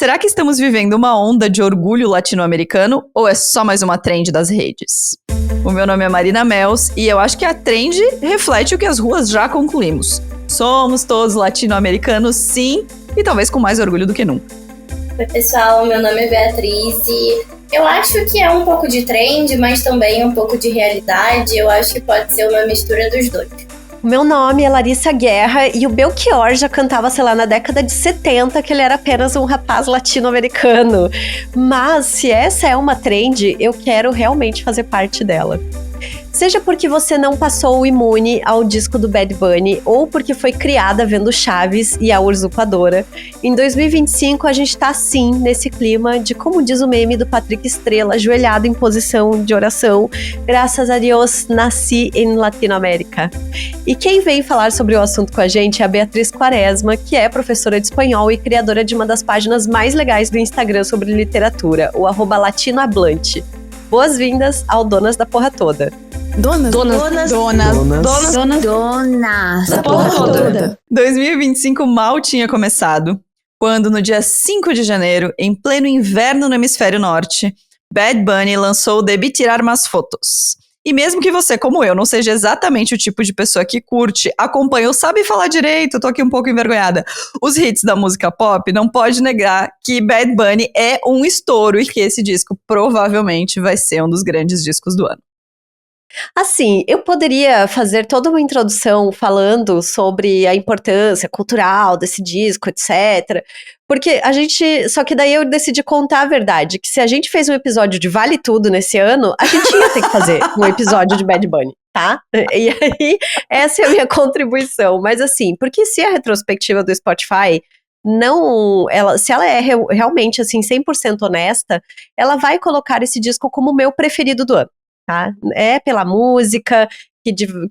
Será que estamos vivendo uma onda de orgulho latino-americano ou é só mais uma trend das redes? O meu nome é Marina Mels e eu acho que a trend reflete o que as ruas já concluímos. Somos todos latino-americanos, sim, e talvez com mais orgulho do que nunca. Oi, pessoal, meu nome é Beatriz e eu acho que é um pouco de trend, mas também um pouco de realidade. Eu acho que pode ser uma mistura dos dois. O meu nome é Larissa Guerra e o Belchior já cantava, sei lá, na década de 70 que ele era apenas um rapaz latino-americano. Mas se essa é uma trend, eu quero realmente fazer parte dela. Seja porque você não passou imune ao disco do Bad Bunny ou porque foi criada vendo Chaves e a Usurpadora, em 2025 a gente tá sim nesse clima de, como diz o meme do Patrick Estrela, ajoelhado em posição de oração, graças a Deus nasci em Latinoamérica. E quem vem falar sobre o assunto com a gente é a Beatriz Quaresma, que é professora de espanhol e criadora de uma das páginas mais legais do Instagram sobre literatura, o @latinohablante. Boas-vindas ao Donas da Porra Toda. Donas da porra toda. 2025 mal tinha começado, quando no dia 5 de janeiro, em pleno inverno no hemisfério norte, Bad Bunny lançou o Debí Tirar Más Fotos. E mesmo que você, como eu, não seja exatamente o tipo de pessoa que curte, acompanha ou sabe falar direito, tô aqui um pouco envergonhada, os hits da música pop, não pode negar que Bad Bunny é um estouro e que esse disco provavelmente vai ser um dos grandes discos do ano. Assim, eu poderia fazer toda uma introdução falando sobre a importância cultural desse disco, etc. Porque a gente. Só que daí eu decidi contar a verdade: que se a gente fez um episódio de Vale Tudo nesse ano, a gente ia ter que fazer um episódio de Bad Bunny, tá? E aí, essa é a minha contribuição. Mas assim, porque se a retrospectiva do Spotify se ela é realmente assim 100% honesta, ela vai colocar esse disco como o meu preferido do ano. Tá? É pela música,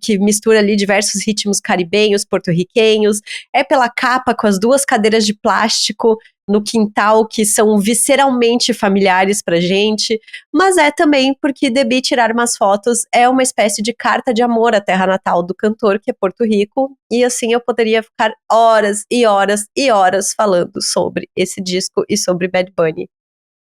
que mistura ali diversos ritmos caribenhos, porto-riquenhos, é pela capa com as duas cadeiras de plástico no quintal que são visceralmente familiares pra gente, mas é também porque Debí Tirar Más Fotos é uma espécie de carta de amor à terra natal do cantor, que é Porto Rico, e assim eu poderia ficar horas e horas e horas falando sobre esse disco e sobre Bad Bunny.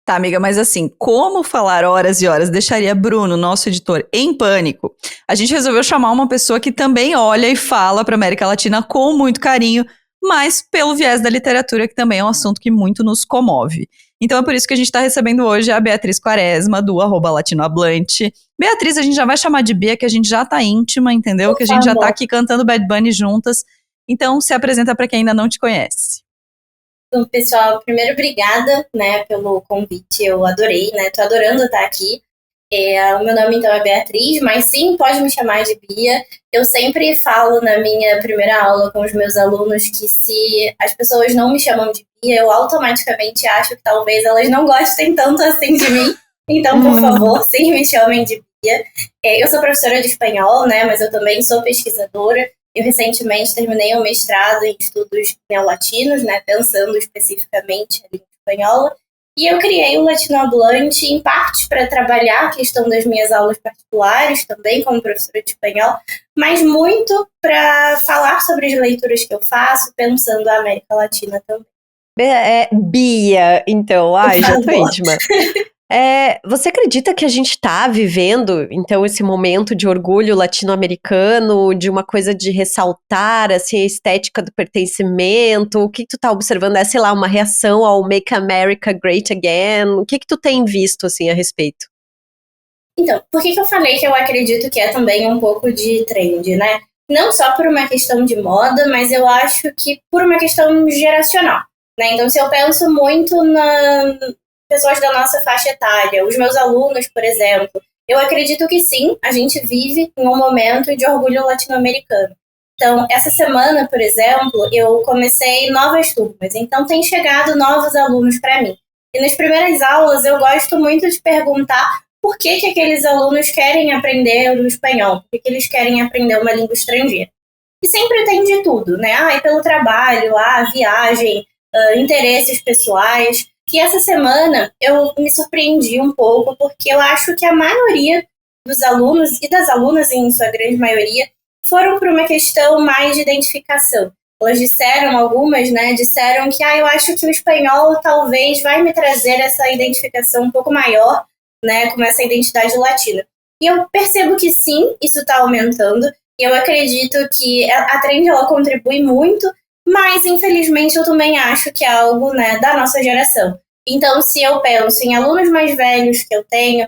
Tá, amiga, mas assim, como falar horas e horas deixaria Bruno, nosso editor, em pânico? A gente resolveu chamar uma pessoa que também olha e fala para América Latina com muito carinho, mas pelo viés da literatura, que também é um assunto que muito nos comove. Então é por isso que a gente está recebendo hoje a Beatriz Quaresma, do @latinohablante. Beatriz, a gente já vai chamar de Bia, que a gente já tá íntima, entendeu? Que a gente já tá aqui cantando Bad Bunny juntas. Então se apresenta para quem ainda não te conhece. Então, pessoal, primeiro, obrigada, né, pelo convite, eu adorei, né, tô adorando estar aqui. O meu nome, então, é Beatriz, mas sim, pode me chamar de Bia. Eu sempre falo na minha primeira aula com os meus alunos que se as pessoas não me chamam de Bia, eu automaticamente acho que talvez elas não gostem tanto assim de mim. Então, por favor, sim, me chamem de Bia. Eu sou professora de espanhol, né, mas eu também sou pesquisadora. Eu recentemente terminei um mestrado em estudos neolatinos, né, pensando especificamente em língua espanhola, e eu criei o Latinohablante em parte para trabalhar a questão das minhas aulas particulares, também como professora de espanhol, mas muito para falar sobre as leituras que eu faço, pensando a América Latina também. Bia, então, já tô íntima. Você acredita que a gente tá vivendo, então, esse momento de orgulho latino-americano, de uma coisa de ressaltar, assim, a estética do pertencimento? O que tu tá observando? É, sei lá, uma reação ao Make America Great Again? O que tu tem visto, assim, a respeito? Então, por que eu falei que eu acredito que é também um pouco de trend, né? Não só por uma questão de moda, mas eu acho que por uma questão geracional, né? Então, se eu penso muito pessoas da nossa faixa etária, os meus alunos, por exemplo, eu acredito que sim, a gente vive em um momento de orgulho latino-americano. Então, essa semana, por exemplo, eu comecei novas turmas, então tem chegado novos alunos para mim. E nas primeiras aulas eu gosto muito de perguntar por que aqueles alunos querem aprender o espanhol, por que eles querem aprender uma língua estrangeira. E sempre tem de tudo, né? Pelo trabalho, viagem, interesses pessoais. Que essa semana eu me surpreendi um pouco, porque eu acho que a maioria dos alunos, e das alunas em sua grande maioria, foram por uma questão mais de identificação. elas disseram, algumas, né, disseram que eu acho que o espanhol talvez vai me trazer essa identificação um pouco maior, né, com essa identidade latina. E eu percebo que sim, isso está aumentando. E eu acredito que a trend ela contribui muito, mas infelizmente eu também acho que é algo, né, da nossa geração. Então, se eu penso em alunos mais velhos que eu tenho,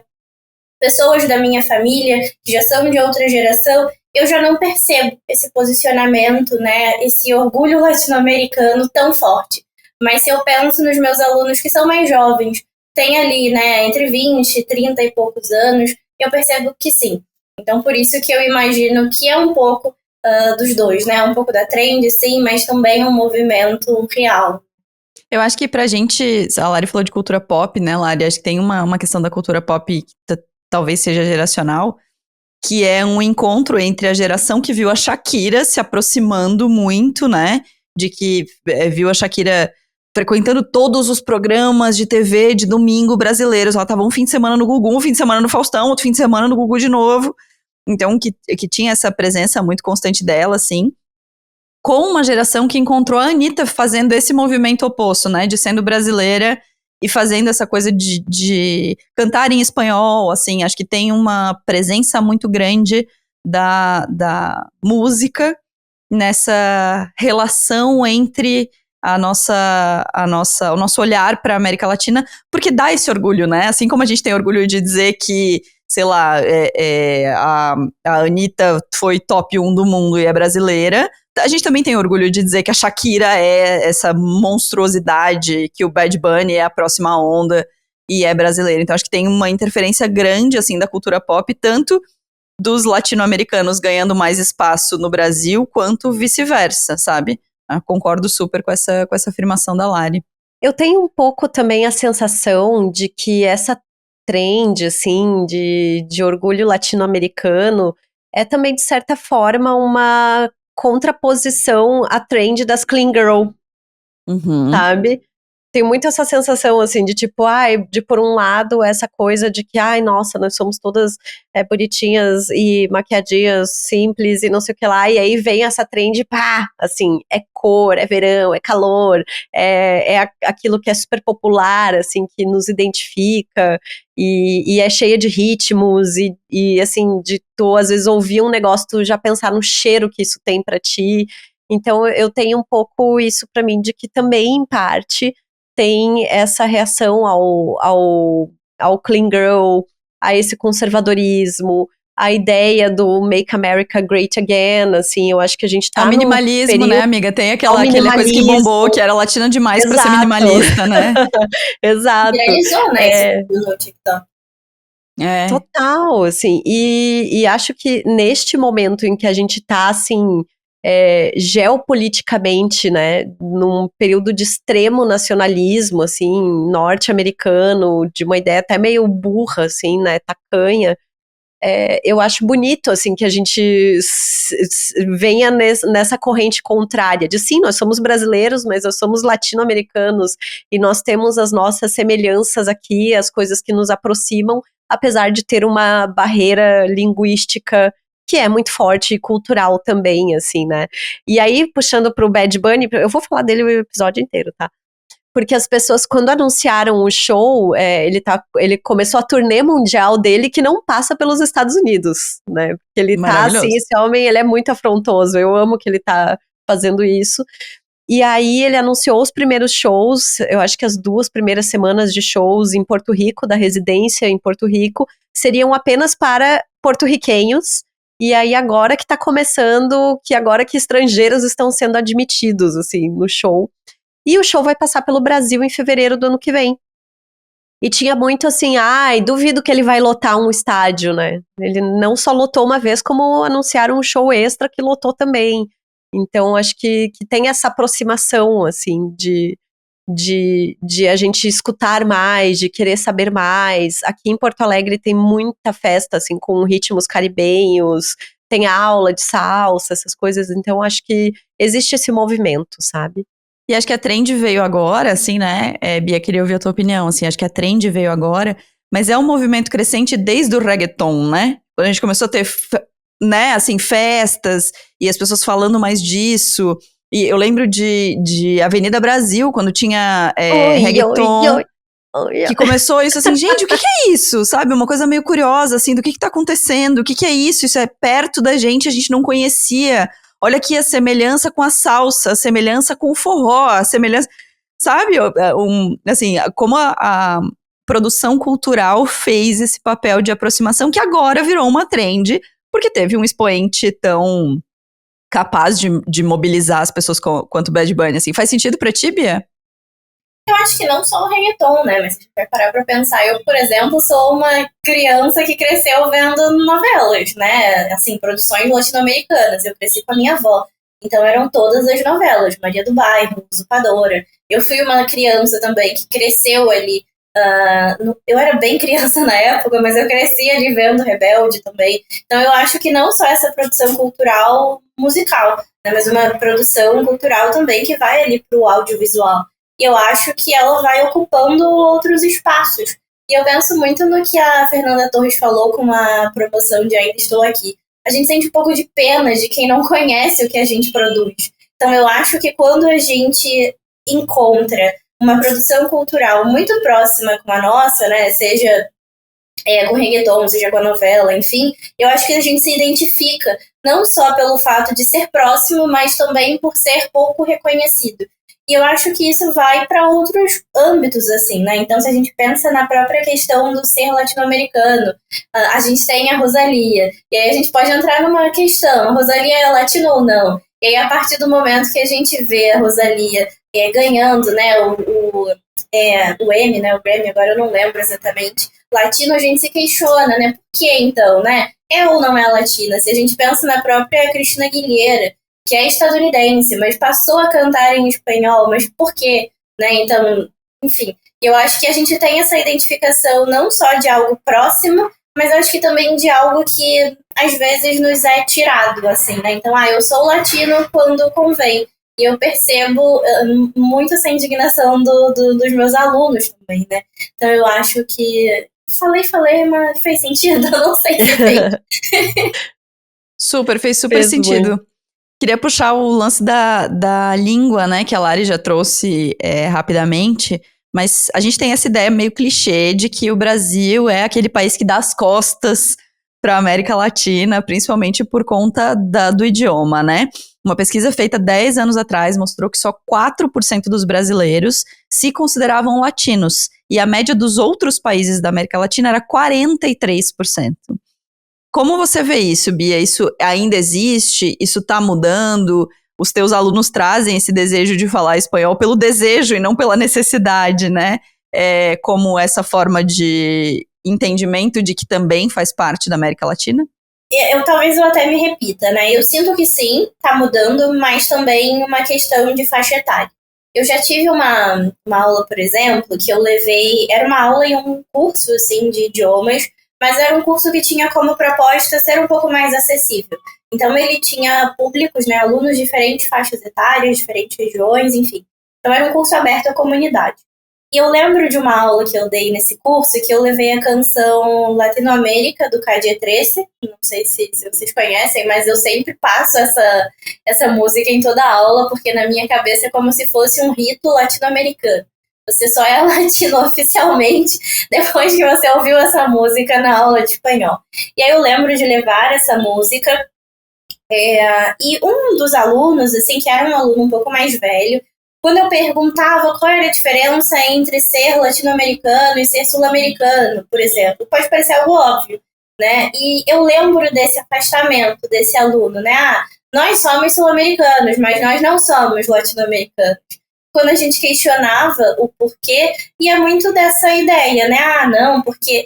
pessoas da minha família que já são de outra geração, eu já não percebo esse posicionamento, né, esse orgulho latino-americano tão forte. Mas se eu penso nos meus alunos que são mais jovens, tem ali, né, entre 20, 30 e poucos anos, eu percebo que sim. Então, por isso que eu imagino que é um pouco dos dois, né? Um pouco da trend, sim, mas também um movimento real. Eu acho que pra gente, a Lari falou de cultura pop, né, Lari? Acho que tem uma questão da cultura pop que talvez seja geracional, que é um encontro entre a geração que viu a Shakira se aproximando muito, né? De que viu a Shakira frequentando todos os programas de TV de domingo brasileiros. Ela tava um fim de semana no Gugu, um fim de semana no Faustão, outro fim de semana no Gugu de novo. Então, que tinha essa presença muito constante dela, assim. Com uma geração que encontrou a Anitta fazendo esse movimento oposto, né? De sendo brasileira e fazendo essa coisa de cantar em espanhol, assim. Acho que tem uma presença muito grande da música nessa relação entre o nosso olhar para a América Latina, porque dá esse orgulho, né? Assim como a gente tem orgulho de dizer que, sei lá, a Anitta foi top 1 do mundo e é brasileira, a gente também tem orgulho de dizer que a Shakira é essa monstruosidade, que o Bad Bunny é a próxima onda e é brasileira. Então acho que tem uma interferência grande, assim, da cultura pop, tanto dos latino-americanos ganhando mais espaço no Brasil, quanto vice-versa, sabe? Eu concordo super com essa afirmação da Lari. Eu tenho um pouco também a sensação de que essa trend, assim, de orgulho latino-americano é também, de certa forma, uma contraposição à trend das clean girl, sabe? Tem muito essa sensação, assim, de tipo, de por um lado, essa coisa de que, nossa, nós somos todas bonitinhas e maquiadinhas simples e não sei o que lá, e aí vem essa trend, pá, assim, é cor, é verão, é calor, aquilo que é super popular, assim, que nos identifica, e é cheia de ritmos, e assim, de tu, às vezes, ouvir um negócio, tu já pensar no cheiro que isso tem pra ti. Então, eu tenho um pouco isso pra mim, de que também, em parte, tem essa reação ao clean girl, a esse conservadorismo, a ideia do Make America Great Again, assim, eu acho que a gente tá ao minimalismo, né, amiga? Tem aquela coisa que bombou, que era latina demais pra ser minimalista, né? Exato. Viralizou, né, no TikTok. Total, assim, e acho que neste momento em que a gente tá, assim, geopoliticamente, né, num período de extremo nacionalismo, assim, norte-americano, de uma ideia até meio burra, assim, né, tacanha, eu acho bonito, assim, que a gente venha nessa corrente contrária, de sim, nós somos brasileiros, mas nós somos latino-americanos, e nós temos as nossas semelhanças aqui, as coisas que nos aproximam, apesar de ter uma barreira linguística que é muito forte e cultural também, assim, né? E aí, puxando pro Bad Bunny, eu vou falar dele o episódio inteiro, tá? Porque as pessoas, quando anunciaram o show, ele começou a turnê mundial dele, que não passa pelos Estados Unidos, né? Porque ele tá assim, esse homem, ele é muito afrontoso, eu amo que ele tá fazendo isso. E aí ele anunciou os primeiros shows, eu acho que as 2 primeiras semanas de shows em Porto Rico, da residência em Porto Rico, seriam apenas para porto-riquenhos. E aí agora que tá começando, agora que estrangeiros estão sendo admitidos, assim, no show. E o show vai passar pelo Brasil em fevereiro do ano que vem. E tinha muito assim, duvido que ele vai lotar um estádio, né? Ele não só lotou uma vez, como anunciaram um show extra que lotou também. Então, acho que tem essa aproximação, assim, de a gente escutar mais, de querer saber mais. Aqui em Porto Alegre tem muita festa, assim, com ritmos caribenhos, tem aula de salsa, essas coisas. Então, acho que existe esse movimento, sabe? E acho que a trend veio agora, assim, né? Bia, queria ouvir a tua opinião, assim, acho que a trend veio agora, mas é um movimento crescente desde o reggaeton, né? Quando a gente começou a ter, né, assim, festas, e as pessoas falando mais disso, E eu lembro de Avenida Brasil, quando tinha Oi, reggaeton, oi, oi. que começou isso assim, gente, o que é isso? Sabe? Uma coisa meio curiosa, assim, do que tá acontecendo? O que é isso? Isso é perto da gente, a gente não conhecia. Olha aqui a semelhança com a salsa, a semelhança com o forró, a semelhança... Sabe? Assim, como a produção cultural fez esse papel de aproximação que agora virou uma trend, porque teve um expoente tão capaz de mobilizar as pessoas quanto o Bad Bunny, assim. Faz sentido pra ti, Bia? Eu acho que não só o reggaeton, né? Mas se a gente vai parar pra pensar, eu, por exemplo, sou uma criança que cresceu vendo novelas, né? Assim, produções latino-americanas. Eu cresci com a minha avó. Então eram todas as novelas, Maria do Bairro, Usurpadora. Eu fui uma criança também que cresceu ali. Eu era bem criança na época, mas eu cresci ali vendo Rebelde também. Então eu acho que não só essa produção cultural musical, né, mas uma produção cultural também que vai ali pro audiovisual. E eu acho que ela vai ocupando outros espaços. E eu penso muito no que a Fernanda Torres falou com a promoção de Ainda Estou Aqui. A gente sente um pouco de pena de quem não conhece o que a gente produz. Então eu acho que quando a gente encontra uma produção cultural muito próxima com a nossa, né, seja com reggaeton, seja com a novela, enfim, eu acho que a gente se identifica não só pelo fato de ser próximo, mas também por ser pouco reconhecido. E eu acho que isso vai para outros âmbitos, assim, né? Então, se a gente pensa na própria questão do ser latino-americano, a gente tem a Rosalía, e aí a gente pode entrar numa questão, a Rosalía é latina ou não? E aí, a partir do momento que a gente vê a Rosalía ganhando, né, o Emmy, né, o Grammy, agora eu não lembro exatamente, latino, a gente se questiona, né? Por que então, né? É ou não é latina? Se a gente pensa na própria Cristina Aguilera, que é estadunidense, mas passou a cantar em espanhol, mas por quê? Né? Então, enfim, eu acho que a gente tem essa identificação não só de algo próximo, mas acho que também de algo que às vezes nos é tirado, assim, né? Então, eu sou latino quando convém. E eu percebo muito essa indignação dos meus alunos também, né? Então, eu acho que... Falei, mas fez sentido? Eu não sei se fez. Fez super sentido. Muito. Queria puxar o lance da língua, né, que a Lari já trouxe rapidamente, mas a gente tem essa ideia meio clichê de que o Brasil é aquele país que dá as costas para a América Latina, principalmente por conta do idioma, né? Uma pesquisa feita 10 anos atrás mostrou que só 4% dos brasileiros se consideravam latinos, e a média dos outros países da América Latina era 43%. Como você vê isso, Bia? Isso ainda existe? Isso está mudando? Os teus alunos trazem esse desejo de falar espanhol pelo desejo e não pela necessidade, né? Como essa forma de entendimento de que também faz parte da América Latina? Talvez eu até me repita, né? Eu sinto que sim, tá mudando, mas também uma questão de faixa etária. Eu já tive uma aula, por exemplo, que eu levei... Era uma aula em um curso, assim, de idiomas, mas era um curso que tinha como proposta ser um pouco mais acessível. Então, ele tinha públicos, né, alunos de diferentes faixas etárias, diferentes regiões, enfim. Então, era um curso aberto à comunidade. E eu lembro de uma aula que eu dei nesse curso que eu levei a canção Latinoamérica, do Calle 13. Não sei se vocês conhecem, mas eu sempre passo essa música em toda a aula, porque na minha cabeça é como se fosse um rito latino-americano. Você só é latino oficialmente depois que você ouviu essa música na aula de espanhol. E aí eu lembro de levar essa música e um dos alunos, assim, que era um aluno um pouco mais velho, quando eu perguntava qual era a diferença entre ser latino-americano e ser sul-americano, por exemplo, pode parecer algo óbvio, né? E eu lembro desse afastamento desse aluno, né? Nós somos sul-americanos, mas nós não somos latino-americanos. Quando a gente questionava o porquê, ia muito dessa ideia, né? Não, porque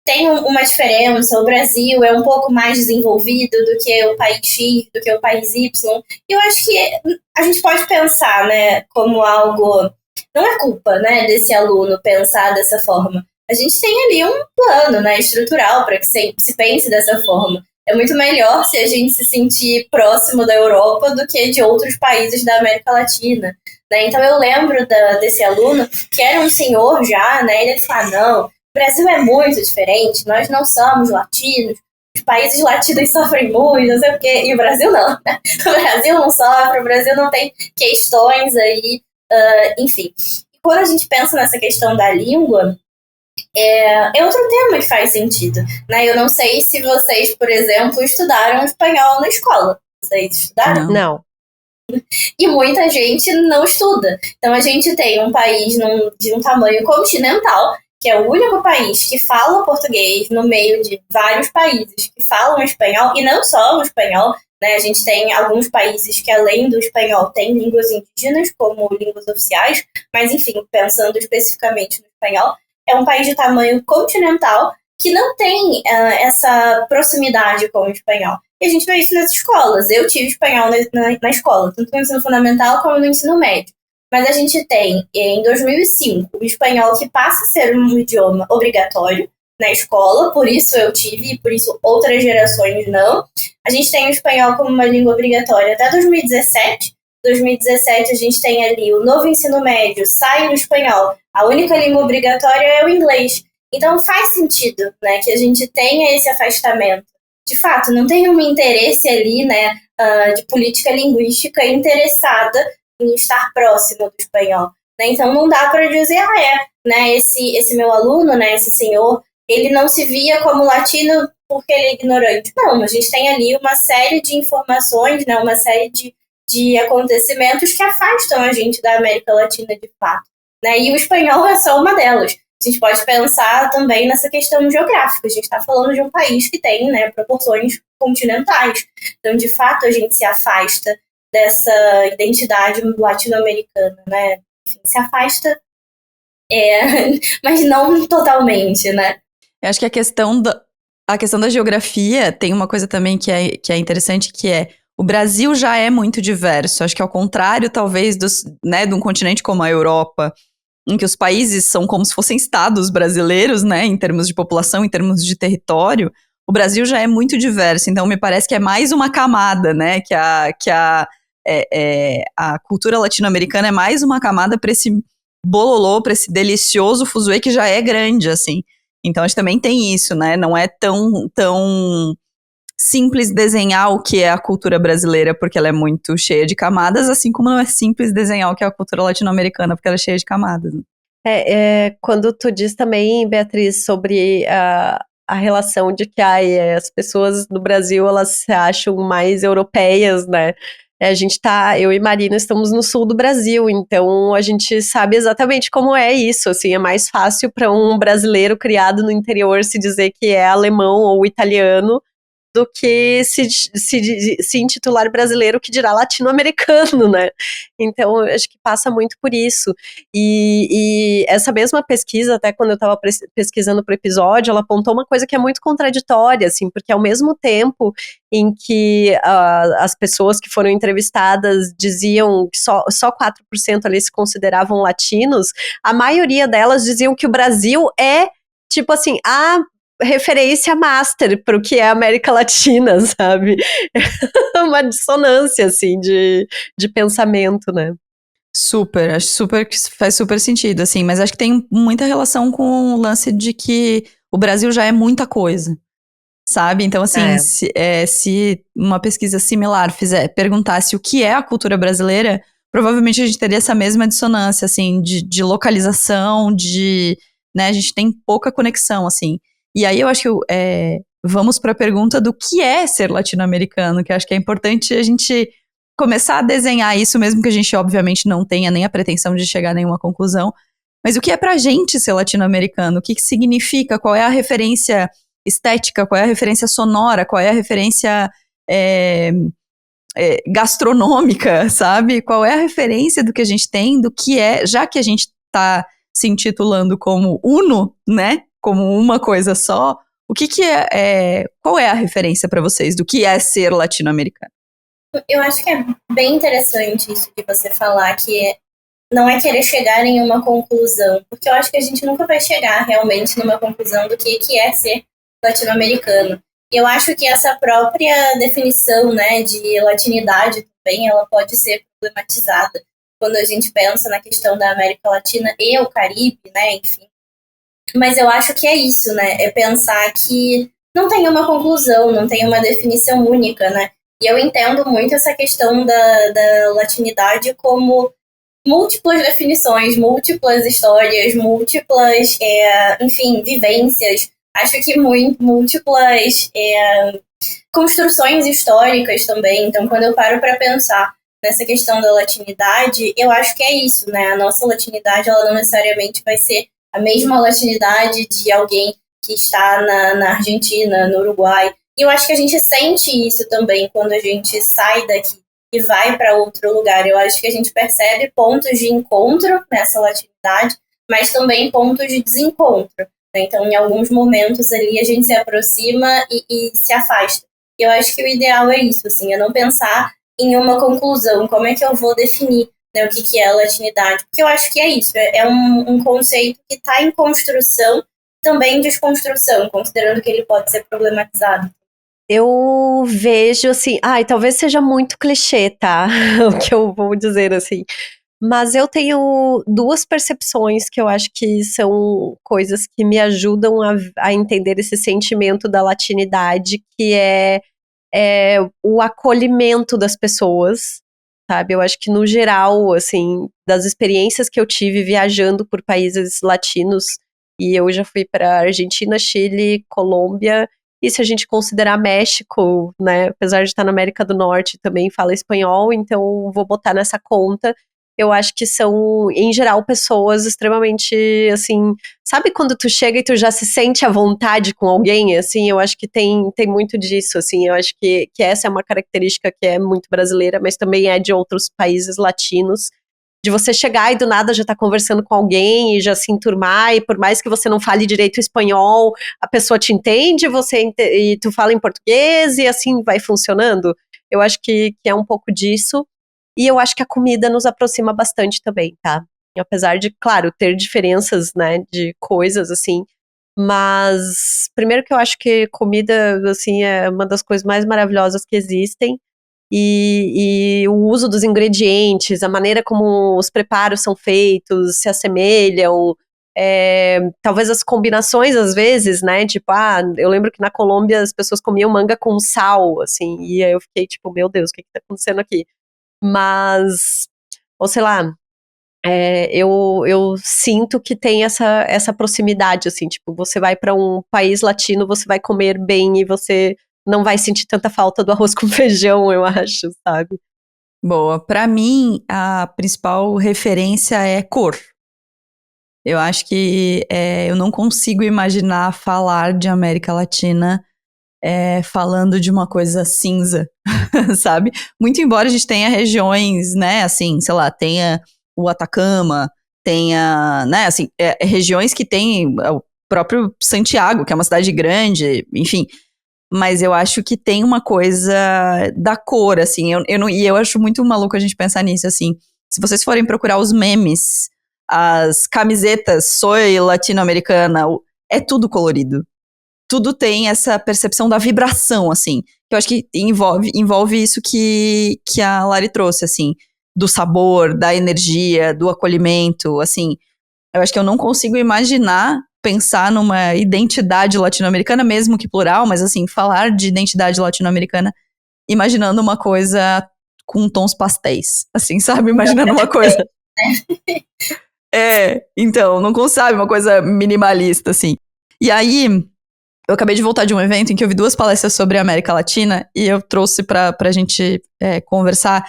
tem uma diferença, o Brasil é um pouco mais desenvolvido do que o país X, do que o país Y. E eu acho que a gente pode pensar, né, como algo... Não é culpa, né, desse aluno pensar dessa forma. A gente tem ali um plano, né, estrutural para que se pense dessa forma. É muito melhor se a gente se sentir próximo da Europa do que de outros países da América Latina, né? Então eu lembro desse aluno, que era um senhor já, né, ele fala, não, o Brasil é muito diferente, nós não somos latinos, os países latinos sofrem muito, não sei o quê, e o Brasil não, né? O Brasil não sofre, o Brasil não tem questões aí, enfim. Quando a gente pensa nessa questão da língua, é outro tema que faz sentido, né? Eu não sei se vocês, por exemplo, estudaram espanhol na escola. Vocês estudaram? Não. E muita gente não estuda. Então a gente tem um país de um tamanho continental, que é o único país que fala português no meio de vários países que falam espanhol, e não só o espanhol, né? A gente tem alguns países que, além do espanhol, têm línguas indígenas como línguas oficiais, mas, enfim, pensando especificamente no espanhol, é um país de tamanho continental que não tem essa proximidade com o espanhol. E a gente vê isso nas escolas. Eu tive espanhol na escola, tanto no ensino fundamental como no ensino médio. Mas a gente tem, em 2005, o espanhol que passa a ser um idioma obrigatório na escola, por isso eu tive, e por isso outras gerações não. A gente tem o espanhol como uma língua obrigatória até 2017. 2017 a gente tem ali o novo ensino médio, sai o espanhol. A única língua obrigatória é o inglês. Então faz sentido, né, que a gente tenha esse afastamento. De fato, não tem um interesse ali, né, de política linguística interessada em estar próximo do espanhol, né? Então não dá para dizer, né, esse meu aluno, né, esse senhor, ele não se via como latino porque ele é ignorante. Não, a gente tem ali uma série de informações, né, uma série de acontecimentos que afastam a gente da América Latina de fato, né? E o espanhol é só uma delas. A gente pode pensar também nessa questão geográfica. A gente está falando de um país que tem, né, proporções continentais. Então, de fato, a gente se afasta dessa identidade latino-americana, né? Enfim, se afasta, mas não totalmente, né? Eu acho que a questão da geografia tem uma coisa também que é interessante, que é o Brasil já é muito diverso. Acho que ao contrário, talvez, de um continente como a Europa, em que os países são como se fossem estados brasileiros, né, em termos de população, em termos de território, o Brasil já é muito diverso. Então, me parece que é mais uma camada, né, que a cultura latino-americana é mais uma camada para esse bololô, para esse delicioso fuzuê que já é grande, assim. Então, acho que também tem isso, né, não é tão simples desenhar o que é a cultura brasileira, porque ela é muito cheia de camadas, assim como não é simples desenhar o que é a cultura latino-americana, porque ela é cheia de camadas. Quando tu diz também, Beatriz, sobre a relação de que as pessoas no Brasil, elas se acham mais europeias, né? Eu e Marina estamos no sul do Brasil, então a gente sabe exatamente como é isso, assim, é mais fácil para um brasileiro criado no interior se dizer que é alemão ou italiano do que se intitular brasileiro, que dirá latino-americano, né? Então, eu acho que passa muito por isso. E essa mesma pesquisa, até quando eu estava pesquisando para o episódio, ela apontou uma coisa que é muito contraditória, assim, porque ao mesmo tempo em que as pessoas que foram entrevistadas diziam que só 4% ali se consideravam latinos, a maioria delas diziam que o Brasil é, tipo assim, referência master para o que é a América Latina, sabe? Uma dissonância, assim, de pensamento, né? Acho que faz super sentido, assim, mas acho que tem muita relação com o lance de que o Brasil já é muita coisa, sabe? Então, assim, se uma pesquisa similar perguntasse o que é a cultura brasileira, provavelmente a gente teria essa mesma dissonância, assim, de localização, né, a gente tem pouca conexão, assim. E aí eu acho que vamos para a pergunta do que é ser latino-americano, que eu acho que é importante a gente começar a desenhar isso, mesmo que a gente obviamente não tenha nem a pretensão de chegar a nenhuma conclusão, mas o que é pra gente ser latino-americano? O que significa? Qual é a referência estética? Qual é a referência sonora? Qual é a referência gastronômica, sabe? Qual é a referência do que a gente tem, do que é, já que a gente tá se intitulando como uno, né? Como uma coisa só, qual é a referência para vocês do que é ser latino-americano? Eu acho que é bem interessante isso de você falar, que não é querer chegar em uma conclusão, porque eu acho que a gente nunca vai chegar realmente numa conclusão do que é ser latino-americano. E eu acho que essa própria definição, né, de latinidade também, ela pode ser problematizada quando a gente pensa na questão da América Latina e o Caribe, né, enfim. Mas eu acho que é isso, né? É pensar que não tem uma conclusão, não tem uma definição única, né? E eu entendo muito essa questão da latinidade como múltiplas definições, múltiplas histórias, múltiplas, enfim, vivências. Acho que múltiplas construções históricas também. Então, quando eu paro para pensar nessa questão da latinidade, eu acho que é isso, né? A nossa latinidade, ela não necessariamente vai ser a mesma latinidade de alguém que está na Argentina, no Uruguai. E eu acho que a gente sente isso também quando a gente sai daqui e vai para outro lugar. Eu acho que a gente percebe pontos de encontro nessa latinidade, mas também pontos de desencontro. Então, em alguns momentos ali, a gente se aproxima e se afasta. Eu acho que o ideal é isso, assim, é não pensar em uma conclusão, como é que eu vou definir, né, o que é a latinidade. Porque eu acho que é isso, é um conceito que está em construção, também desconstrução, considerando que ele pode ser problematizado. Eu vejo assim, talvez seja muito clichê, tá? O que eu vou dizer assim. Mas eu tenho duas percepções que eu acho que são coisas que me ajudam a entender esse sentimento da latinidade, que é o acolhimento das pessoas, sabe? Eu acho que no geral, assim, das experiências que eu tive viajando por países latinos, e eu já fui para Argentina, Chile, Colômbia, e se a gente considerar México, né, apesar de estar na América do Norte, também fala espanhol, então vou botar nessa conta. Eu acho que são, em geral, pessoas extremamente, assim, sabe quando tu chega e tu já se sente à vontade com alguém, assim, eu acho que tem muito disso, assim, eu acho que essa é uma característica que é muito brasileira, mas também é de outros países latinos, de você chegar e do nada já tá conversando com alguém e já se enturmar, e por mais que você não fale direito espanhol, a pessoa te entende, e tu fala em português e assim vai funcionando. Eu acho que é um pouco disso. E eu acho que a comida nos aproxima bastante também, tá? E apesar de, claro, ter diferenças, né, de coisas, assim, mas primeiro que eu acho que comida, assim, é uma das coisas mais maravilhosas que existem, e o uso dos ingredientes, a maneira como os preparos são feitos, se assemelham, talvez as combinações às vezes, né, tipo, eu lembro que na Colômbia as pessoas comiam manga com sal, assim, e aí eu fiquei tipo, meu Deus, o que tá acontecendo aqui? Mas, ou sei lá, eu sinto que tem essa proximidade, assim, tipo, você vai para um país latino, você vai comer bem e você não vai sentir tanta falta do arroz com feijão, eu acho, sabe? Boa. Pra mim, a principal referência é cor. Eu acho que eu não consigo imaginar falar de América Latina falando de uma coisa cinza, sabe? Muito embora a gente tenha regiões, né, assim, sei lá, tenha o Atacama, tenha, né, assim, regiões que tem o próprio Santiago, que é uma cidade grande, enfim, mas eu acho que tem uma coisa da cor, assim, e eu acho muito maluco a gente pensar nisso, assim, se vocês forem procurar os memes, as camisetas soy latino-americana, é tudo colorido. Tudo tem essa percepção da vibração, assim, que eu acho que envolve isso que a Lari trouxe, assim, do sabor, da energia, do acolhimento, assim, eu acho que eu não consigo imaginar pensar numa identidade latino-americana, mesmo que plural, mas assim, falar de identidade latino-americana imaginando uma coisa com tons pastéis, assim, sabe? Imaginando uma coisa... Então, não consegue, uma coisa minimalista, assim. E aí, eu acabei de voltar de um evento em que eu vi 2 palestras sobre a América Latina e eu trouxe pra gente conversar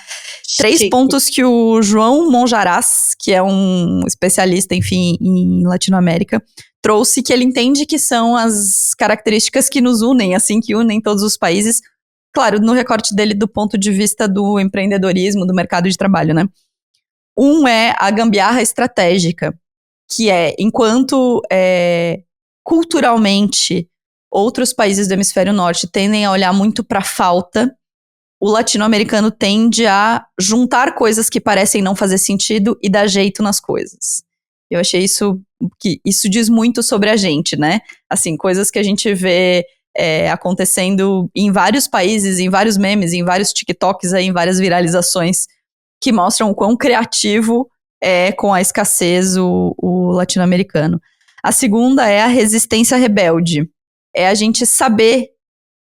3 pontos que o João Monjarás, que é um especialista, enfim, em Latinoamérica, trouxe, que ele entende que são as características que nos unem, assim, que unem todos os países. Claro, no recorte dele do ponto de vista do empreendedorismo, do mercado de trabalho, né? Um é a gambiarra estratégica, que enquanto culturalmente outros países do hemisfério norte tendem a olhar muito para a falta, o latino-americano tende a juntar coisas que parecem não fazer sentido e dar jeito nas coisas. Eu achei que isso diz muito sobre a gente, né? Assim, coisas que a gente vê acontecendo em vários países, em vários memes, em vários TikToks, em várias viralizações, que mostram o quão criativo é com a escassez o latino-americano. A segunda é a resistência rebelde, é a gente saber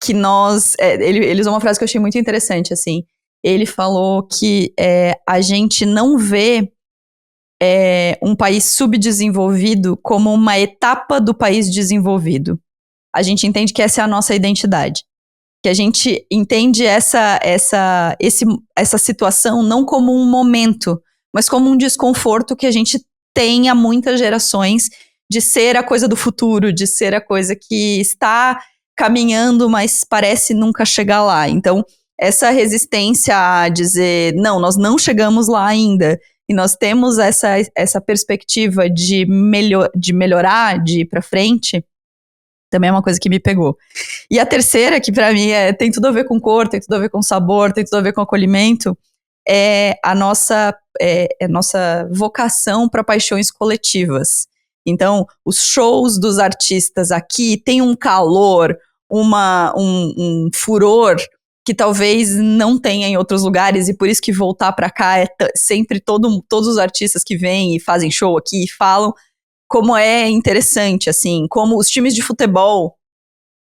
que nós... ele usou uma frase que eu achei muito interessante, assim. Ele falou que a gente não vê um país subdesenvolvido como uma etapa do país desenvolvido. A gente entende que essa é a nossa identidade. Que a gente entende essa situação não como um momento, mas como um desconforto que a gente tem há muitas gerações de ser a coisa do futuro, de ser a coisa que está caminhando, mas parece nunca chegar lá. Então, essa resistência a dizer, não, nós não chegamos lá ainda, e nós temos essa perspectiva de melhorar, de ir para frente, também é uma coisa que me pegou. E a terceira, que pra mim tem tudo a ver com cor, tem tudo a ver com sabor, tem tudo a ver com acolhimento, é a nossa vocação para paixões coletivas. Então, os shows dos artistas aqui têm um calor, um furor que talvez não tenha em outros lugares, e por isso que voltar para cá é sempre todos os artistas que vêm e fazem show aqui e falam como é interessante, assim, como os times de futebol,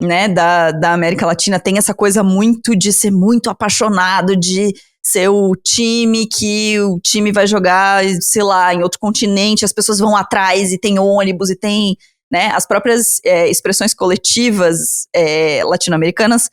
né, da América Latina tem essa coisa muito de ser muito apaixonado, de ser o time que o time vai jogar, sei lá, em outro continente, as pessoas vão atrás e tem ônibus e tem, né, as próprias expressões coletivas latino-americanas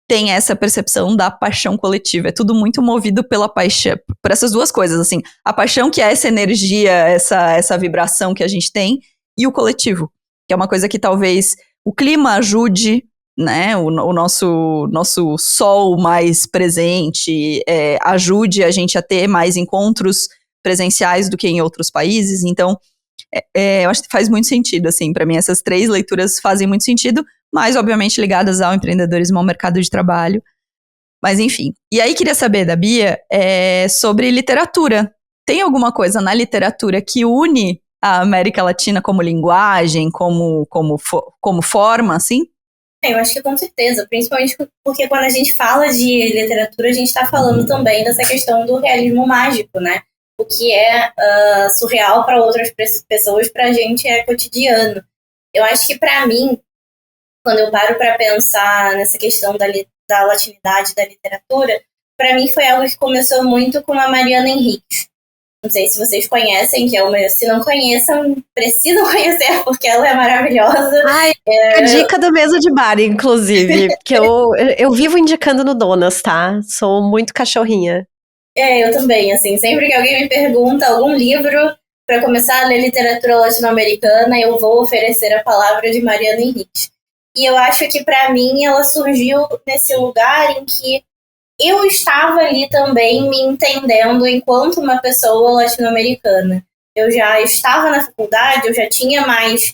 têm essa percepção da paixão coletiva. É tudo muito movido pela paixão, por essas duas coisas, assim, a paixão que é essa energia, essa vibração que a gente tem, e o coletivo, que é uma coisa que talvez o clima ajude, né, o nosso sol mais presente, ajude a gente a ter mais encontros presenciais do que em outros países. Então, eu acho que faz muito sentido, assim, para mim essas 3 leituras fazem muito sentido, mas obviamente ligadas ao empreendedorismo, ao mercado de trabalho, mas enfim. E aí queria saber da Bia sobre literatura. Tem alguma coisa na literatura que une a América Latina como linguagem, como forma, assim? Eu acho que com certeza, principalmente porque quando a gente fala de literatura, a gente está falando também dessa questão do realismo mágico, né? O que é surreal para outras pessoas, para a gente é cotidiano. Eu acho que para mim, quando eu paro para pensar nessa questão da latinidade da literatura, para mim foi algo que começou muito com a Mariana Enríquez. Não sei se vocês conhecem, se não conheçam, precisam conhecer, porque ela é maravilhosa. Ai, a dica da mesa de bar, inclusive, que eu vivo indicando no Donas, tá? Sou muito cachorrinha. Eu também, assim, sempre que alguém me pergunta algum livro para começar a ler literatura latino-americana, eu vou oferecer a palavra de Mariana Enríquez. E eu acho que, para mim, ela surgiu nesse lugar em que eu estava ali também me entendendo enquanto uma pessoa latino-americana. Eu já estava na faculdade, eu já tinha mais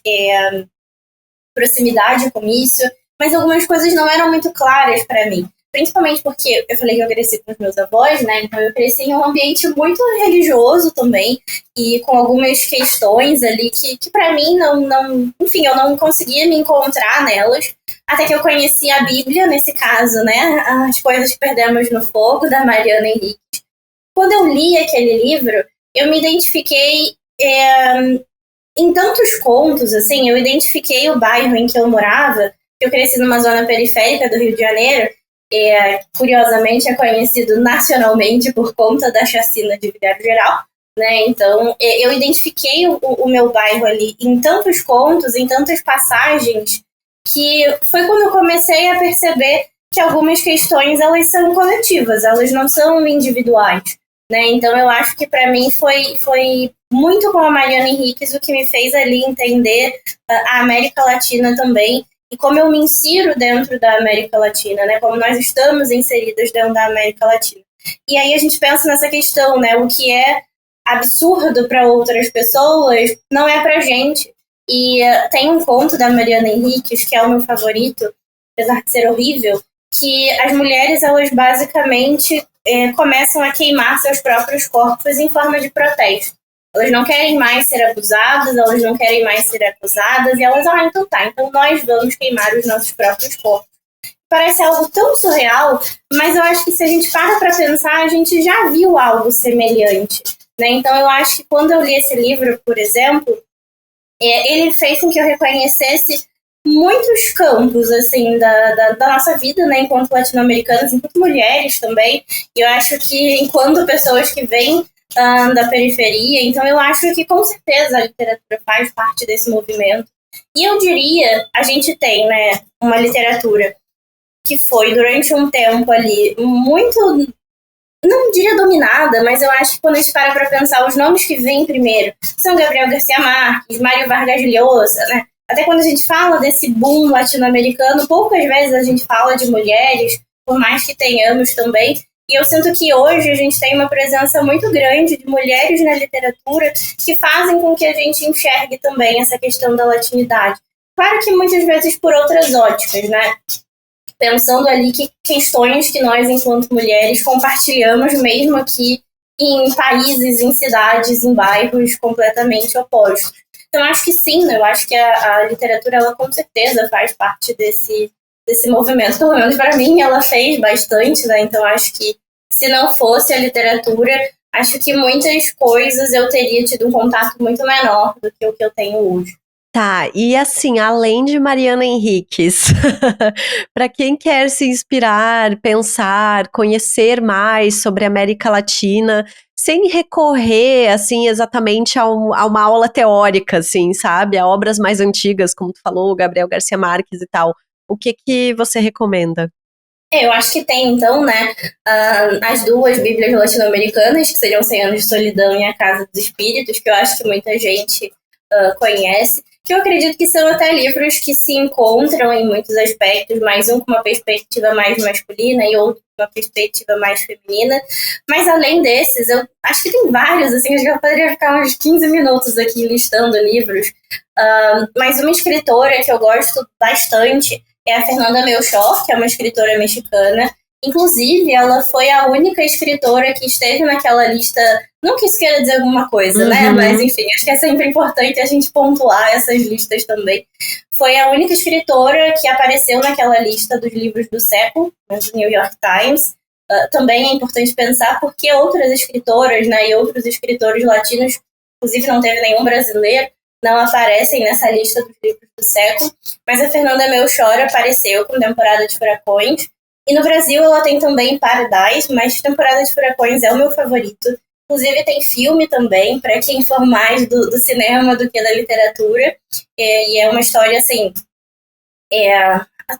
proximidade com isso, mas algumas coisas não eram muito claras para mim. Principalmente porque eu falei que eu cresci com os meus avós, né? Então eu cresci em um ambiente muito religioso também, e com algumas questões ali que para mim enfim, eu não conseguia me encontrar nelas. Até que eu conheci a Bíblia, nesse caso, né? As Coisas que Perdemos no Fogo, da Mariana Enríquez. Quando eu li aquele livro, eu me identifiquei em tantos contos, assim, eu identifiquei o bairro em que eu morava. Eu cresci numa zona periférica do Rio de Janeiro, curiosamente é conhecido nacionalmente por conta da chacina de Vigário Geral, né? Então, eu identifiquei o meu bairro ali em tantos contos, em tantas passagens, que foi quando eu comecei a perceber que algumas questões, elas são coletivas, elas não são individuais, né? Então eu acho que para mim foi muito com a Mariana Enríquez o que me fez ali entender a América Latina também, e como eu me insiro dentro da América Latina, né? Como nós estamos inseridas dentro da América Latina. E aí a gente pensa nessa questão, né? O que é absurdo para outras pessoas não é pra gente. E tem um conto da Mariana Enríquez, que é o meu favorito, apesar de ser horrível, que as mulheres, elas basicamente começam a queimar seus próprios corpos em forma de protesto. Elas não querem mais ser abusadas, elas não querem mais ser acusadas, e elas, então tá, então nós vamos queimar os nossos próprios corpos. Parece algo tão surreal, mas eu acho que se a gente para pensar, a gente já viu algo semelhante, né? Então eu acho que quando eu li esse livro, por exemplo, ele fez com que eu reconhecesse muitos campos, assim, da nossa vida, né, enquanto latino-americanas, enquanto mulheres também. E eu acho que enquanto pessoas que vêm da periferia, então eu acho que com certeza a literatura faz parte desse movimento. E eu diria, a gente tem, né, uma literatura que foi durante um tempo ali muito, não diria dominada, mas eu acho que quando a gente para pensar os nomes que vêm primeiro, são Gabriel Garcia Marques, Mário Vargas Llosa, né? Até quando a gente fala desse boom latino-americano, poucas vezes a gente fala de mulheres, por mais que tenhamos também. E eu sinto que hoje a gente tem uma presença muito grande de mulheres na literatura que fazem com que a gente enxergue também essa questão da latinidade. Claro que muitas vezes por outras óticas, né? Pensando ali que questões que nós, enquanto mulheres, compartilhamos mesmo aqui em países, em cidades, em bairros completamente opostos. Então, acho que sim, eu acho que a literatura, ela com certeza faz parte desse movimento. Pelo menos para mim, ela fez bastante, né? Então, acho que se não fosse a literatura, acho que muitas coisas eu teria tido um contato muito menor do que o que eu tenho hoje. Tá, e assim, além de Mariana Enríquez, para quem quer se inspirar, pensar, conhecer mais sobre a América Latina, sem recorrer, assim, exatamente a uma aula teórica, assim, sabe? A obras mais antigas, como tu falou, Gabriel Garcia Marques e tal. O que você recomenda? Eu acho que tem, então, né, as duas Bíblias latino-americanas, que seriam 100 Anos de Solidão e A Casa dos Espíritos, que eu acho que muita gente conhece, que eu acredito que são até livros que se encontram em muitos aspectos, mais um com uma perspectiva mais masculina e outro com uma perspectiva mais feminina. Mas além desses, eu acho que tem vários, assim, acho que eu poderia ficar uns 15 minutos aqui listando livros. Mas uma escritora que eu gosto bastante é a Fernanda Melchor, que é uma escritora mexicana. Inclusive, ela foi a única escritora que esteve naquela lista. Não que isso queira dizer alguma coisa, né? Mas, enfim, acho que é sempre importante a gente pontuar essas listas também. Foi a única escritora que apareceu naquela lista dos livros do século, do New York Times. Também é importante pensar porque outras escritoras, né, e outros escritores latinos, inclusive não teve nenhum brasileiro, não aparecem nessa lista dos livros do século. Mas a Fernanda Melchor apareceu com Temporada de Furacões. E no Brasil ela tem também Paradise, mas Temporada de Furacões é o meu favorito. Inclusive tem filme também, para quem for mais do cinema do que da literatura. E é uma história, assim,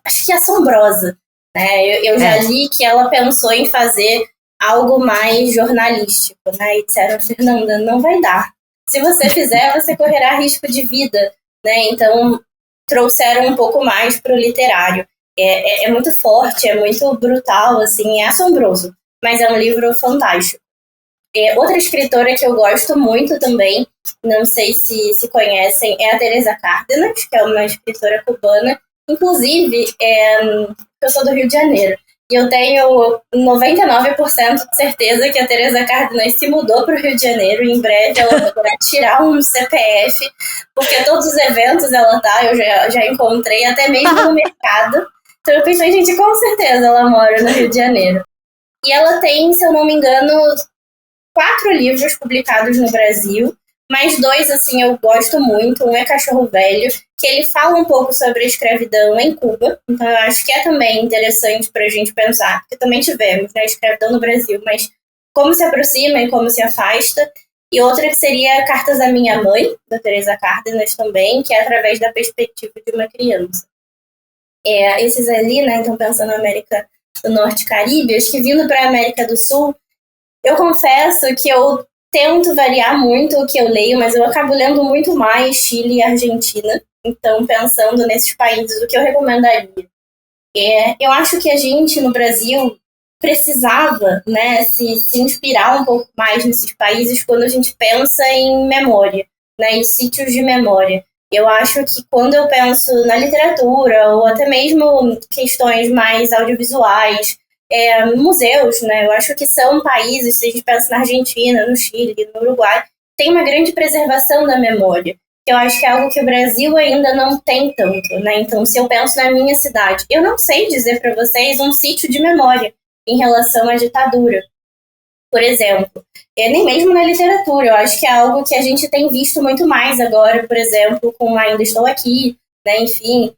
acho que assombrosa. Né? Eu já li que ela pensou em fazer algo mais jornalístico. Né? E disseram, Fernanda, não vai dar. Se você fizer, você correrá risco de vida. Né? Então trouxeram um pouco mais para o literário. É muito forte, é muito brutal, assim, é assombroso, mas é um livro fantástico. Outra escritora que eu gosto muito também, não sei se conhecem, é a Teresa Cárdenas, que é uma escritora cubana. Inclusive, eu sou do Rio de Janeiro, e eu tenho 99% de certeza que a Teresa Cárdenas se mudou para o Rio de Janeiro, e em breve ela vai tirar um CPF, porque todos os eventos ela tá, eu já encontrei, até mesmo no mercado. Então eu pensei, gente, com certeza ela mora no Rio de Janeiro. E ela tem, se eu não me engano, 4 livros publicados no Brasil, mas 2, assim, eu gosto muito. Um é Cachorro Velho, que ele fala um pouco sobre a escravidão em Cuba. Então eu acho que é também interessante para a gente pensar, porque também tivemos, né, escravidão no Brasil, mas como se aproxima e como se afasta. E outra que seria Cartas à Minha Mãe, da Teresa Cárdenas também, que é através da perspectiva de uma criança. Esses ali, né, então pensando na América do Norte e Caribe, acho que vindo para a América do Sul, eu confesso que eu tento variar muito o que eu leio, mas eu acabo lendo muito mais Chile e Argentina. Então, pensando nesses países, o que eu recomendaria? Eu acho que a gente, no Brasil, precisava, né, se inspirar um pouco mais nesses países quando a gente pensa em memória, né, em sítios de memória. Eu acho que quando eu penso na literatura, ou até mesmo questões mais audiovisuais, museus, né, eu acho que são países, se a gente pensa na Argentina, no Chile, no Uruguai, tem uma grande preservação da memória. Eu acho que é algo que o Brasil ainda não tem tanto, né? Então, se eu penso na minha cidade, eu não sei dizer para vocês um sítio de memória em relação à ditadura, por exemplo. Nem mesmo na literatura, eu acho que é algo que a gente tem visto muito mais agora, por exemplo, com Ainda Estou Aqui, né? Enfim,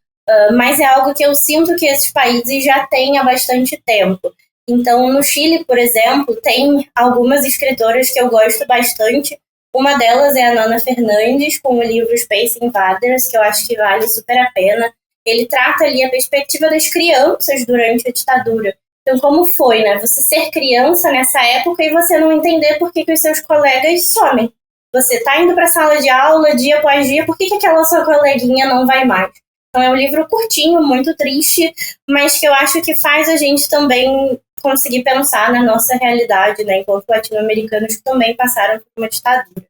mas é algo que eu sinto que esses países já têm há bastante tempo. Então, no Chile, por exemplo, tem algumas escritoras que eu gosto bastante. Uma delas é a Nana Fernandes, com o livro Space Invaders, que eu acho que vale super a pena. Ele trata ali a perspectiva das crianças durante a ditadura. Então, como foi, né? Você ser criança nessa época e você não entender por que os seus colegas somem. Você tá indo para a sala de aula dia após dia, por que aquela sua coleguinha não vai mais? Então, é um livro curtinho, muito triste, mas que eu acho que faz a gente também conseguir pensar na nossa realidade, né? Enquanto latino-americanos que também passaram por uma ditadura.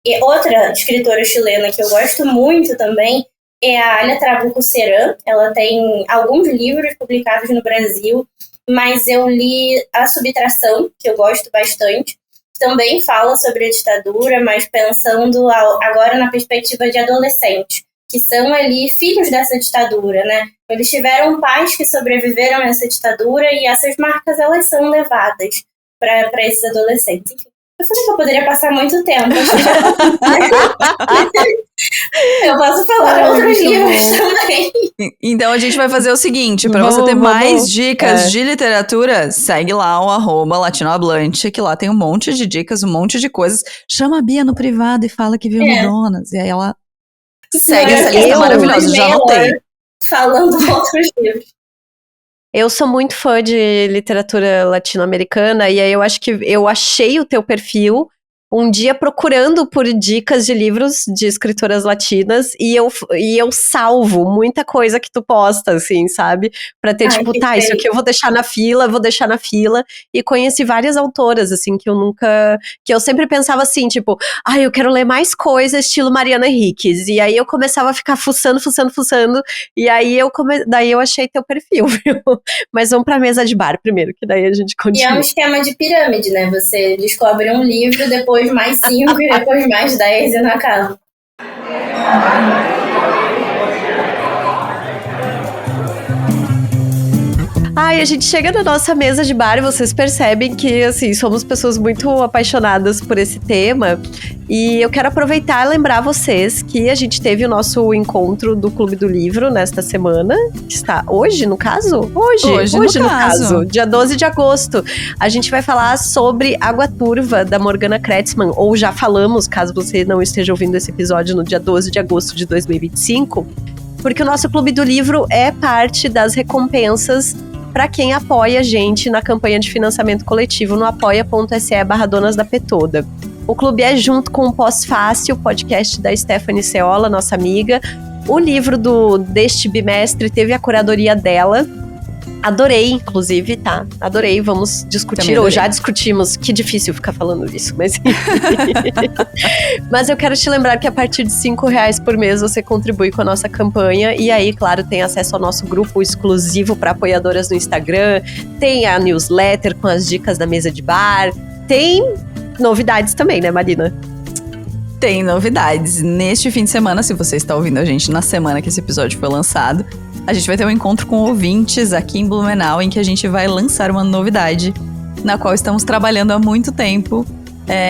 E outra escritora chilena que eu gosto muito também é a Alia Trabuco Ceran. Ela tem alguns livros publicados no Brasil, mas eu li A Subtração, que eu gosto bastante. Também fala sobre a ditadura, mas pensando agora na perspectiva de adolescentes, que são ali filhos dessa ditadura, né? Eles tiveram pais que sobreviveram a essa ditadura e essas marcas, elas são levadas para esses adolescentes. Enfim, eu falei que eu poderia passar muito tempo. Eu posso falar outros livros também. Então a gente vai fazer o seguinte, para você ter mais dicas de literatura, segue lá o @latinohablante, que lá tem um monte de dicas, um monte de coisas. Chama a Bia no privado e fala que viu no Donas, e aí ela segue essa lista maravilhosa, já anotei. Falando outros livros. Eu sou muito fã de literatura latino-americana, e aí eu acho que eu achei o teu perfil um dia procurando por dicas de livros de escritoras latinas, e eu salvo muita coisa que tu posta, assim, sabe? Pra ter, tipo, tá, isso aqui eu vou deixar na fila, e conheci várias autoras, assim, que eu sempre pensava assim, tipo, eu quero ler mais coisa estilo Mariana Enríquez, e aí eu começava a ficar fuçando, e aí daí eu achei teu perfil, viu? Mas vamos pra mesa de bar primeiro, que daí a gente continua. E é um esquema de pirâmide, né? Você descobre um livro, depois mais 5 e depois mais 10 e não acaba. A gente chega na nossa mesa de bar e vocês percebem que, assim, somos pessoas muito apaixonadas por esse tema. E eu quero aproveitar e lembrar vocês que a gente teve o nosso encontro do Clube do Livro nesta semana, que está hoje, no caso? Hoje no caso, dia 12 de agosto. A gente vai falar sobre Água Turva, da Morgana Kretzmann, ou já falamos, caso você não esteja ouvindo esse episódio, no dia 12 de agosto de 2025, porque o nosso Clube do Livro é parte das recompensas para quem apoia a gente na campanha de financiamento coletivo no apoia.se/donasdapetoda. O clube é junto com o Pós-Fácil, podcast da Stephanie Ceola, nossa amiga. O livro deste bimestre teve a curadoria dela. Adorei, inclusive, tá? Adorei, vamos discutir, ou já discutimos. Que difícil ficar falando isso, mas... Mas eu quero te lembrar que a partir de R$5 por mês você contribui com a nossa campanha, e aí, claro, tem acesso ao nosso grupo exclusivo para apoiadoras no Instagram, tem a newsletter com as dicas da mesa de bar, tem novidades também, né, Marina? Tem novidades. Neste fim de semana, se você está ouvindo a gente na semana que esse episódio foi lançado, a gente vai ter um encontro com ouvintes aqui em Blumenau, em que a gente vai lançar uma novidade, na qual estamos trabalhando há muito tempo.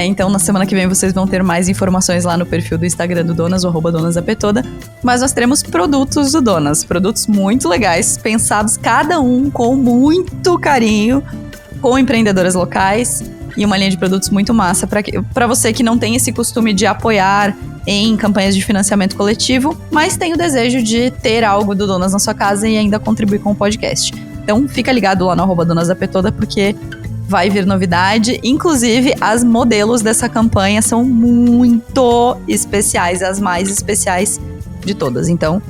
Então, na semana que vem, vocês vão ter mais informações lá no perfil do Instagram do Donas, o @donasdapetoda. Mas nós teremos produtos do Donas, produtos muito legais, pensados cada um com muito carinho, com empreendedoras locais, e uma linha de produtos muito massa para você que não tem esse costume de apoiar em campanhas de financiamento coletivo, mas tem o desejo de ter algo do Donas na sua casa e ainda contribuir com o podcast. Então fica ligado lá no @donasdapetoda, porque vai vir novidade. Inclusive, as modelos dessa campanha são muito especiais, as mais especiais de todas. Então,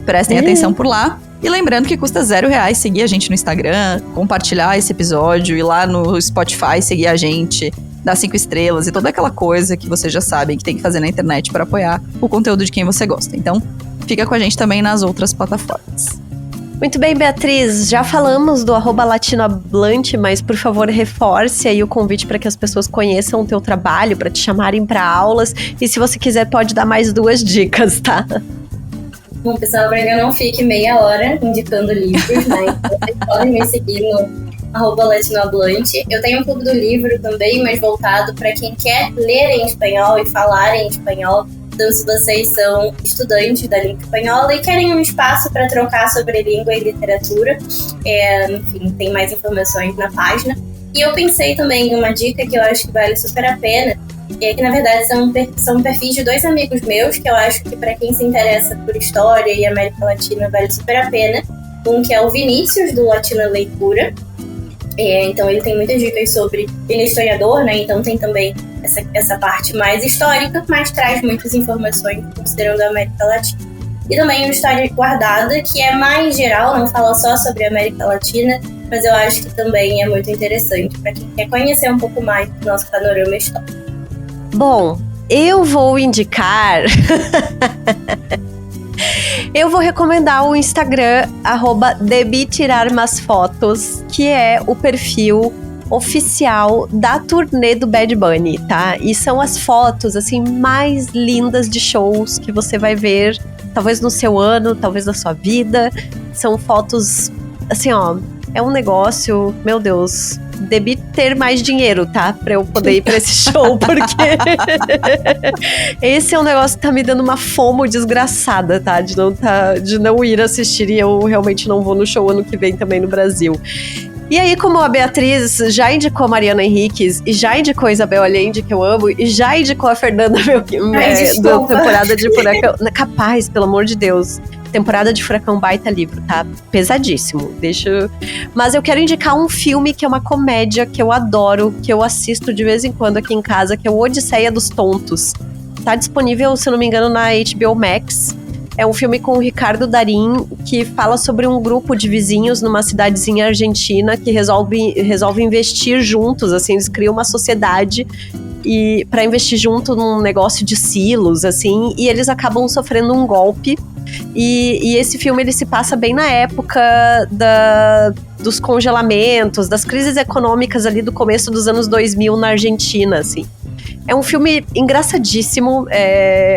prestem atenção por lá. E lembrando que custa R$0 seguir a gente no Instagram, compartilhar esse episódio, ir lá no Spotify, seguir a gente, dar 5 estrelas e toda aquela coisa que vocês já sabem que tem que fazer na internet para apoiar o conteúdo de quem você gosta. Então, fica com a gente também nas outras plataformas. Muito bem, Beatriz, já falamos do @latinohablante, mas por favor reforce aí o convite para que as pessoas conheçam o teu trabalho, para te chamarem para aulas, e se você quiser pode dar mais 2 dicas, tá? Bom, pessoal, para que eu não fique meia hora indicando livros, né? Então, vocês podem me seguir no @latinohablante. Eu tenho um clube do livro também, mas voltado para quem quer ler em espanhol e falar em espanhol. Então, se vocês são estudantes da língua espanhola e querem um espaço para trocar sobre língua e literatura, enfim, tem mais informações na página. E eu pensei também em uma dica que eu acho que vale super a pena, que na verdade são perfis de 2 amigos meus, que eu acho que para quem se interessa por história e América Latina vale super a pena. Um que é o Vinícius, do Latina Leitura. Então ele tem muitas dicas sobre... Ele é historiador, né? Então tem também essa parte mais histórica, mas traz muitas informações considerando a América Latina. E também o História Guardada, que é mais geral, não fala só sobre a América Latina, mas eu acho que também é muito interessante para quem quer conhecer um pouco mais do nosso panorama histórico. Bom, eu vou indicar... Eu vou recomendar o Instagram, @debitirarmasfotos, que é o perfil oficial da turnê do Bad Bunny, tá? E são as fotos, assim, mais lindas de shows que você vai ver, talvez no seu ano, talvez na sua vida. São fotos, assim, ó, é um negócio, meu Deus... Debi ter mais dinheiro, tá? Pra eu poder ir pra esse show, porque esse é um negócio que tá me dando uma fomo desgraçada, tá? De não ir assistir, e eu realmente não vou no show ano que vem também no Brasil. E aí, como a Beatriz já indicou a Mariana Henriques e já indicou a Isabel Allende, que eu amo, e já indicou a Fernanda da temporada de Furacão. Capaz, pelo amor de Deus. Temporada de Furacão, baita livro, tá? Pesadíssimo. Mas eu quero indicar um filme que é uma comédia que eu adoro, que eu assisto de vez em quando aqui em casa, que é o Odisseia dos Tontos. Tá disponível, se eu não me engano, na HBO Max. É um filme com o Ricardo Darín, que fala sobre um grupo de vizinhos numa cidadezinha argentina que resolve investir juntos, assim, eles criam uma sociedade para investir junto num negócio de silos, assim, e eles acabam sofrendo um golpe. E esse filme ele se passa bem na época dos congelamentos, das crises econômicas ali do começo dos anos 2000 na Argentina, assim. É um filme engraçadíssimo,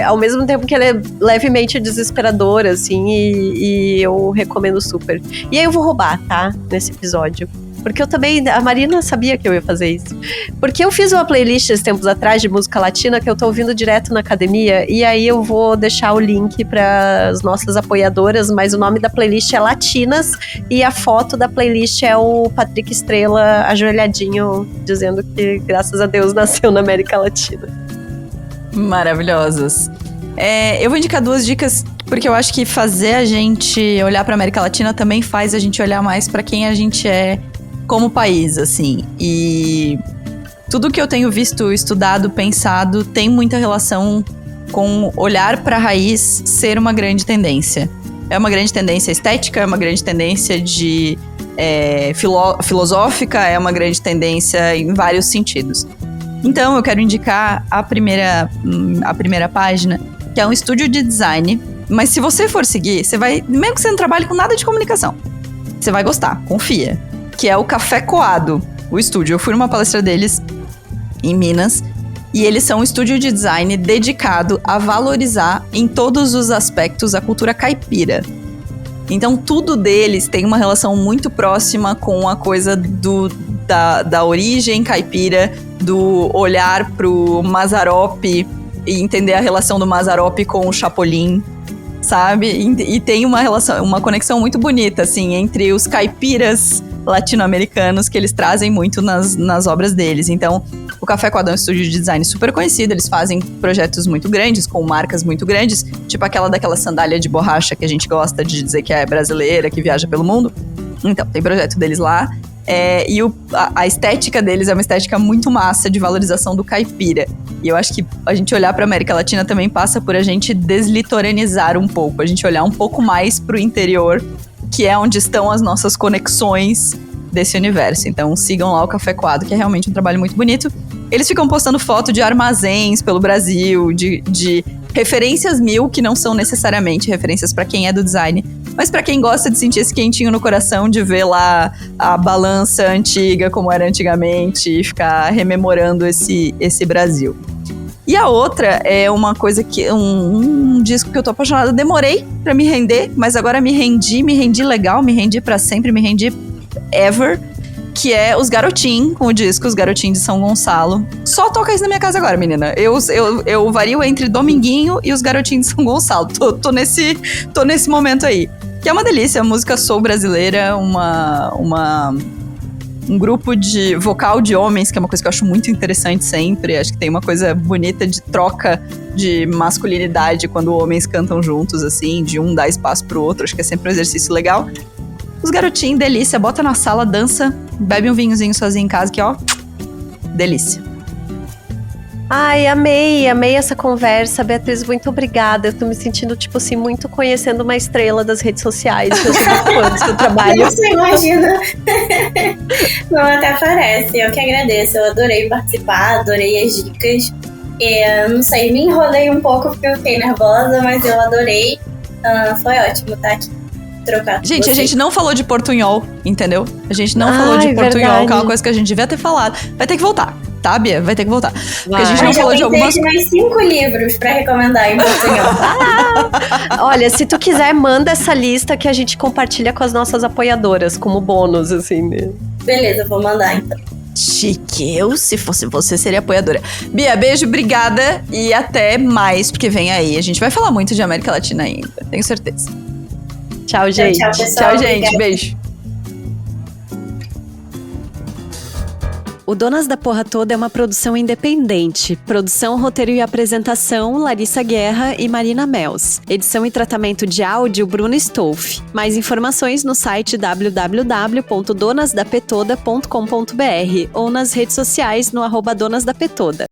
ao mesmo tempo que ele é levemente desesperador, assim, e eu recomendo super. E aí eu vou roubar, tá? Nesse episódio. Porque eu também, a Marina sabia que eu ia fazer isso. Porque eu fiz uma playlist esses tempos atrás de música latina que eu tô ouvindo direto na academia, e aí eu vou deixar o link para as nossas apoiadoras, mas o nome da playlist é Latinas, e a foto da playlist é o Patrick Estrela ajoelhadinho, dizendo que graças a Deus nasceu na América Latina. Maravilhosas. Eu vou indicar 2 dicas, porque eu acho que fazer a gente olhar pra América Latina também faz a gente olhar mais pra quem a gente é como país, assim. E tudo que eu tenho visto, estudado, pensado, tem muita relação com olhar pra raiz ser uma grande tendência. É uma grande tendência estética, é uma grande tendência filosófica, é uma grande tendência em vários sentidos. Então, eu quero indicar a primeira página, que é um estúdio de design. Mas se você for seguir, você vai... Mesmo que você não trabalhe com nada de comunicação, você vai gostar, confia. Que é o Café Coado, o estúdio. Eu fui numa palestra deles em Minas, e eles são um estúdio de design dedicado a valorizar em todos os aspectos a cultura caipira. Então tudo deles tem uma relação muito próxima com a coisa da origem caipira, do olhar pro Mazzaropi e entender a relação do Mazzaropi com o Chapolin, sabe? E tem uma conexão muito bonita, assim, entre os caipiras latino-americanos que eles trazem muito nas obras deles. Então, o Café Coado é um estúdio de design super conhecido, eles fazem projetos muito grandes, com marcas muito grandes, tipo daquela sandália de borracha que a gente gosta de dizer que é brasileira, que viaja pelo mundo. Então, tem projeto deles lá. E a estética deles é uma estética muito massa de valorização do caipira. E eu acho que a gente olhar para a América Latina também passa por a gente deslitoranizar um pouco, a gente olhar um pouco mais pro interior, que é onde estão as nossas conexões desse universo. Então sigam lá o Café Coado, que é realmente um trabalho muito bonito. Eles ficam postando foto de armazéns pelo Brasil, de referências que não são necessariamente referências para quem é do design, mas para quem gosta de sentir esse quentinho no coração, de ver lá a balança antiga, como era antigamente, e ficar rememorando esse Brasil. E a outra é uma coisa que... um disco que eu tô apaixonada. Demorei pra me render, mas agora me rendi legal, me rendi pra sempre, me rendi ever. que é os Garotim, com o disco Os Garotim de São Gonçalo. Só toca isso na minha casa agora, menina. Eu vario entre Dominguinho e os Garotim de São Gonçalo. Tô nesse momento aí. Que é uma delícia, música soul brasileira, um grupo de vocal de homens, que é uma coisa que eu acho muito interessante sempre. Acho que tem uma coisa bonita de troca de masculinidade quando homens cantam juntos, assim, de um dar espaço pro outro. Acho que é sempre um exercício legal. Os Garotinhos, delícia, bota na sala, dança, bebe um vinhozinho sozinho em casa, que ó, delícia. Ai, amei essa conversa. Beatriz, muito obrigada. Eu tô me sentindo, tipo assim, muito conhecendo uma estrela das redes sociais. Eu sou muito fã do seu trabalho. Você imagina? Não, até parece. Eu que agradeço. Eu adorei participar, adorei as dicas. Não sei, me enrolei um pouco porque eu fiquei nervosa, mas eu adorei. Foi ótimo estar aqui. Gente, a gente não falou de portunhol, entendeu? A gente não falou de portunhol, verdade. que é uma coisa que a gente devia ter falado. Vai ter que voltar, tá, Bia? Vai ter que voltar. Porque a gente não Mas falou de eu algumas... tenho mais 5 livros pra recomendar em portunhol. Olha, se tu quiser, manda essa lista que a gente compartilha com as nossas apoiadoras, como bônus, assim, né? Beleza, vou mandar então. Chique, eu, se fosse você, seria apoiadora. Bia, beijo, obrigada e até mais, porque vem aí. A gente vai falar muito de América Latina ainda, tenho certeza. Tchau, gente. Tchau, pessoal. Tchau, gente. Obrigada. Beijo. O Donas da Porra Toda é uma produção independente. Produção, roteiro e apresentação, Larissa Guerra e Marina Mels. Edição e tratamento de áudio, Bruno Stolf. Mais informações no site www.donasdapetoda.com.br ou nas redes sociais no @donasdapetoda.